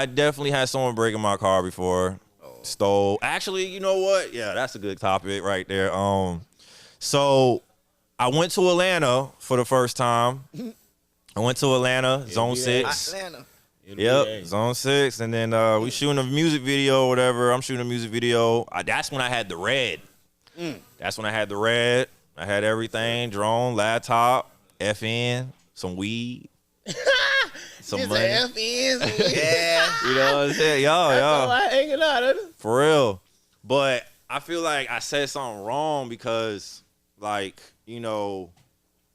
I definitely had someone breaking my car before. Stole. Actually, you know what? Yeah, that's a good topic right there. So I went to Atlanta for the first time. I went to Atlanta, Zone 6. Atlanta. Yep, Zone 6. And then we shooting a music video or whatever. I'm shooting a music video. That's when I had the red. That's when I had the red. I had everything, drone, laptop, FN, some weed. Some money. Yeah. You know what I'm saying? Yo. Hanging out. For real. But I feel like I said something wrong because, like, you know,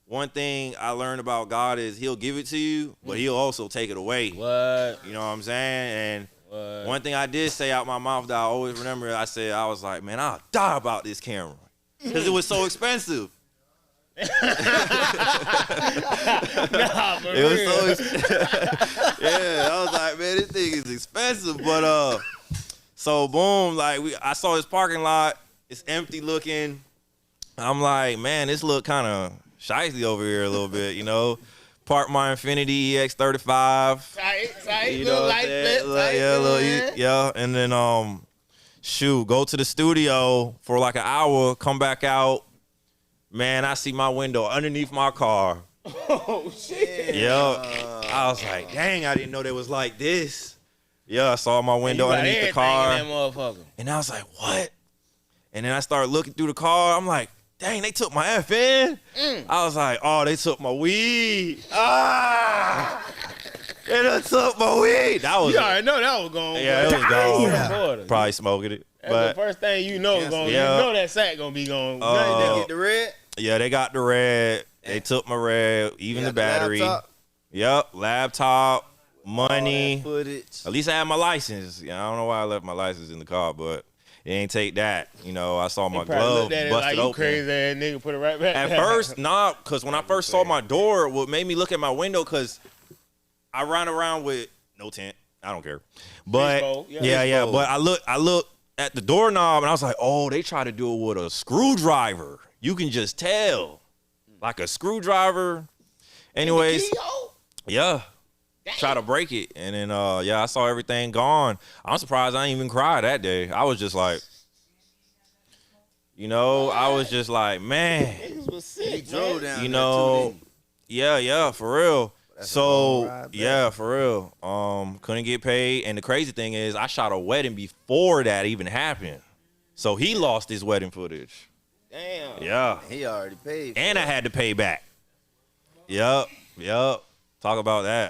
one thing I learned about God is he'll give it to you, but he'll also take it away. What? You know what I'm saying? And one thing I did say out my mouth that I always remember, I was like, man, I'll die about this camera because it was so expensive. Nah, for It was real. yeah, I was like, man, this thing is expensive. But so boom, like I saw this parking lot, it's empty looking. I'm like, man, this look kind of shicey over here a little bit, you know. Park my Infinity EX35. Tight, You little know what light I'm saying? flip, tight, Yeah, and then go to the studio for like an hour, come back out. Man, I see my window underneath my car. Oh shit! Yeah, I was like, dang, I didn't know they was like this. Yeah, I saw my window You got underneath the everything car, in that motherfucker. and I was like, what? And then I started looking through the car. I'm like, dang, they took my FN. I was like, oh, they took my weed. They done took my weed. That was You already know that was going. yeah, it was Yeah. gone. Probably smoking it, That's but the first thing you know going. Yeah. You know that sack gonna be going. Uh, Get the red. yeah, they got the red. They took my red, even Got the battery. laptop, Yep, laptop, all money. that footage. At least I had my license. Yeah, I don't know why I left my license in the car, but it ain't take that. You know, I saw my They probably glove looked at it busted like you open. crazy ass nigga. Put it right back. At first, nah, because when I first saw my door, what made me look at my window, because I run around with no tent. I don't care. But Fishbowl, yeah. But I look at the doorknob and I was like, oh, they try to do it with a screwdriver. You can just tell. Like a screwdriver. Anyways, yeah. Try to break it. And then I saw everything gone. I'm surprised I didn't even cry that day. I was just like, you know, I was just like, man. Niggas was sick, Drove man. down You there, know, too, yeah, for real. That's a long ride back. Yeah, for real. Couldn't get paid. And the crazy thing is I shot a wedding before that even happened. So he lost his wedding footage. Damn. Yeah. didn't he? He already paid. For And I it. had to pay back. Yup. Talk about that.